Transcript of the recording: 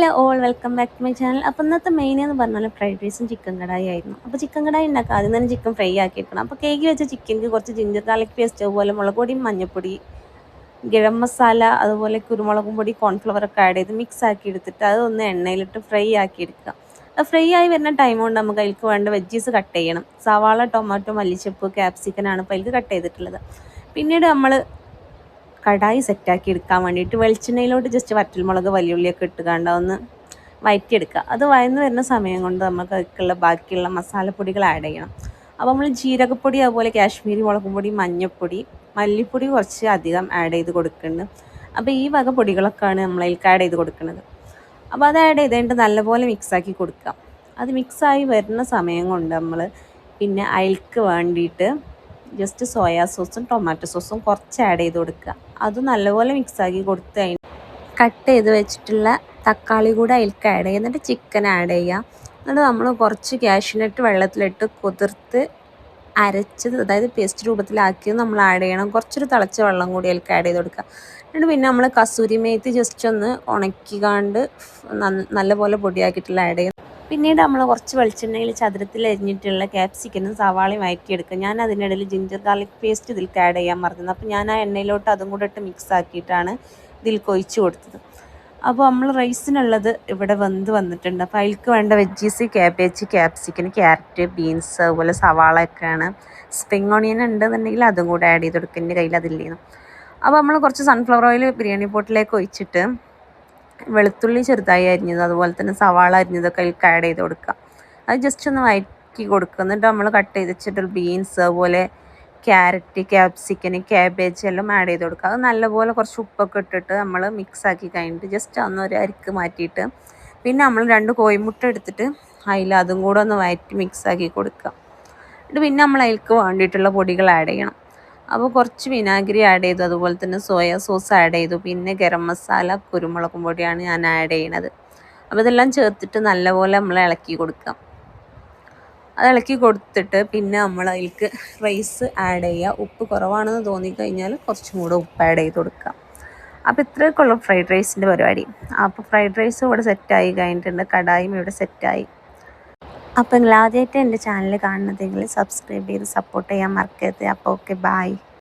Hello all welcome back to my channel. അപ്പോൾ ഇന്നത്തെ main എന്ന് പറഞ്ഞാൽ ഫ്രൈഡ് റൈസും ചിക്കൻ കടായി ആയിരുന്നു. അപ്പോൾ ചിക്കൻ കടായി ഉണ്ടാക്കുക ആദ്യം തന്നെ ചിക്കൻ ഫ്രൈ ആക്കി എടുക്കണം. അപ്പോൾ കേക്ക് വെച്ച ചിക്കനിക്ക് കുറച്ച് ജിഞ്ചർ ഗാർലിക് പേസ്റ്റ്, അതുപോലെ മുളക് പൊടിയും മഞ്ഞൾപ്പൊടി, ഗരം മസാല, അതുപോലെ കുരുമുളകും പൊടി, കോൺഫ്ലവർ ഒക്കെ ആഡ് ചെയ്ത് മിക്സ് ആക്കി എടുത്തിട്ട് അതൊന്ന് എണ്ണയിലിട്ട് ഫ്രൈ ആക്കി എടുക്കുക. അത് ഫ്രൈ ആയി വരുന്ന ടൈം കൊണ്ട് നമുക്ക് അതിലേക്ക് വേണ്ട വെജീസ് കട്ട് ചെയ്യണം. സവാള, ടൊമാറ്റോ, മല്ലിച്ചപ്പ്, ക്യാപ്സിക്കനാണ് ഇപ്പോൾ അതിലേക്ക് കട്ട് ചെയ്തിട്ടുള്ളത്. പിന്നീട് നമ്മൾ കടായി സെറ്റാക്കി എടുക്കാൻ വേണ്ടിയിട്ട് വെളിച്ചെണ്ണയിലോട്ട് ജസ്റ്റ് വറ്റൽമുളക്, വലിയുള്ളിയൊക്കെ ഇട്ടുകൊണ്ട് ഒന്ന് വഴറ്റിയെടുക്കുക. അത് വഴന്ന് വരുന്ന സമയം കൊണ്ട് നമുക്ക് അതിലേക്കുള്ള ബാക്കിയുള്ള മസാലപ്പൊടികൾ ആഡ് ചെയ്യണം. അപ്പോൾ നമ്മൾ ജീരകപ്പൊടി, അതുപോലെ കാശ്മീരി മുളകും പൊടി, മഞ്ഞൾപ്പൊടി, മല്ലിപ്പൊടി കുറച്ച് അധികം ആഡ് ചെയ്ത് കൊടുക്കുന്നുണ്ട്. അപ്പോൾ ഈ വക പൊടികളൊക്കെയാണ് നമ്മൾ അതിലേക്ക് ആഡ് ചെയ്ത് കൊടുക്കുന്നത്. അപ്പോൾ അത് ആഡ് ചെയ്തിട്ട് നല്ലപോലെ മിക്സാക്കി കൊടുക്കുക. അത് മിക്സായി വരുന്ന സമയം കൊണ്ട് നമ്മൾ പിന്നെ അതിലേക്ക് വേണ്ടിയിട്ട് ജസ്റ്റ് സോയാ സോസും ടൊമാറ്റോ സോസും കുറച്ച് ആഡ് ചെയ്ത് കൊടുക്കുക. അത് നല്ലപോലെ മിക്സാക്കി കൊടുത്ത് കഴിഞ്ഞ് കട്ട് ചെയ്ത് വെച്ചിട്ടുള്ള തക്കാളി കൂടെ അതിലേക്ക് ആഡ് ചെയ്യുക. എന്നിട്ട് ചിക്കൻ ആഡ് ചെയ്യുക. എന്നിട്ട് നമ്മൾ കുറച്ച് കാഷ്യൂനട്ട് വെള്ളത്തിലിട്ട് കുതിർത്ത് അരച്ചത്, അതായത് പേസ്റ്റ് രൂപത്തിലാക്കിയത് നമ്മൾ ആഡ് ചെയ്യണം. കുറച്ചൊരു തിളച്ച വെള്ളം കൂടി അതിലേക്ക് ആഡ് ചെയ്ത് കൊടുക്കുക. എന്നിട്ട് പിന്നെ നമ്മൾ കസൂരി മേത്തി ജസ്റ്റ് ഒന്ന് ഉണക്കിക്കാണ്ട് നല്ലപോലെ പൊടിയാക്കിയിട്ടുള്ള ആഡ് ചെയ്യും. പിന്നീട് നമ്മൾ കുറച്ച് വെളിച്ചെണ്ണയിൽ ചതുരത്തിൽ അരിഞ്ഞിട്ടുള്ള ക്യാപ്സിക്കനും സവാളയും വഴറ്റിയെടുക്കുക. ഞാൻ അതിനിടയിൽ ജിഞ്ചർ ഗാർലിക് പേസ്റ്റ് ഇതിലേക്ക് ആഡ് ചെയ്യാൻ മറന്നത്. അപ്പോൾ ഞാൻ ആ എണ്ണയിലോട്ട് അതും കൂടെ ഇട്ട് മിക്സ് ആക്കിയിട്ടാണ് ഇതിലേക്ക് ഒഴിച്ച് കൊടുത്തത്. അപ്പോൾ നമ്മൾ റൈസിനുള്ളത് ഇവിടെ വന്നിട്ടുണ്ട്. അപ്പോൾ അതിലേക്ക് വേണ്ട veggies cabbage, capsicum, carrot, beans, അതുപോലെ സവാള ഒക്കെയാണ്. സ്പ്രിങ് ഓണിയൻ ഉണ്ടെന്നുണ്ടെങ്കിൽ അതും കൂടെ ആഡ് ചെയ്ത് കൊടുക്കുക. എൻ്റെ കയ്യിൽ അതില്ലേന്നു. അപ്പോൾ നമ്മൾ കുറച്ച് സൺഫ്ലവർ ഓയിൽ ബിരിയാണി പോട്ടിലേക്ക് ഒഴിച്ചിട്ട് വെളുത്തുള്ളി ചെറുതായി അരിഞ്ഞത്, അതുപോലെ തന്നെ സവാള അരിഞ്ഞതൊക്കെ അതിലേക്ക് ആഡ് ചെയ്ത് കൊടുക്കുക. അത് ജസ്റ്റ് ഒന്ന് വഴറ്റി കൊടുക്കുക. എന്നിട്ട് നമ്മൾ കട്ട് ചെയ്ത് വെച്ചിട്ട് ബീൻസ്, അതുപോലെ ക്യാരറ്റ്, ക്യാപ്സിക്കന്, ക്യാബേജ് എല്ലാം ആഡ് ചെയ്ത് കൊടുക്കുക. അത് നല്ലപോലെ കുറച്ച് ഉപ്പൊക്കെ ഇട്ടിട്ട് നമ്മൾ മിക്സ് ആക്കി കഴിഞ്ഞിട്ട് ജസ്റ്റ് ഒന്ന് ഒരു അരിക്ക് മാറ്റിയിട്ട് പിന്നെ നമ്മൾ 2 കോഴിമുട്ട എടുത്തിട്ട് അതിൽ അതും കൂടെ ഒന്ന് വഴറ്റി മിക്സ് ആക്കി കൊടുക്കുക. എന്നിട്ട് പിന്നെ നമ്മൾ അതിലേക്ക് വേണ്ടിയിട്ടുള്ള പൊടികൾ ആഡ് ചെയ്യണം. അപ്പോൾ കുറച്ച് വിനാഗിരി ആഡ് ചെയ്തു, അതുപോലെ തന്നെ സോയാ സോസ് ആഡ് ചെയ്തു, പിന്നെ ഗരം മസാല, കുരുമുളകും പൊടിയാണ് ഞാൻ ആഡ് ചെയ്യണത്. അപ്പോൾ ഇതെല്ലാം ചേർത്തിട്ട് നല്ലപോലെ നമ്മൾ ഇളക്കി കൊടുക്കാം. അത് ഇളക്കി കൊടുത്തിട്ട് പിന്നെ നമ്മൾ അതിലേക്ക് റൈസ് ആഡ് ചെയ്യുക. ഉപ്പ് കുറവാണെന്ന് തോന്നിക്കഴിഞ്ഞാൽ കുറച്ചും കൂടെ ഉപ്പ് ആഡ് ചെയ്ത് കൊടുക്കുക. അപ്പോൾ ഇത്രയൊക്കെ ഉള്ളൂ ഫ്രൈഡ് റൈസിൻ്റെ പരിപാടി. അപ്പോൾ ഫ്രൈഡ് റൈസ് ഇവിടെ സെറ്റായി കഴിഞ്ഞിട്ടുണ്ട്, കടായും ഇവിടെ സെറ്റായി. അപ്പോൾ നിങ്ങൾ ആദ്യമായിട്ട് എൻ്റെ ചാനൽ കാണുന്നതെങ്കിൽ സബ്സ്ക്രൈബ് ചെയ്ത് സപ്പോർട്ട് ചെയ്യാൻ മറക്കരുത്. അപ്പോൾ ഓക്കെ, ബൈ.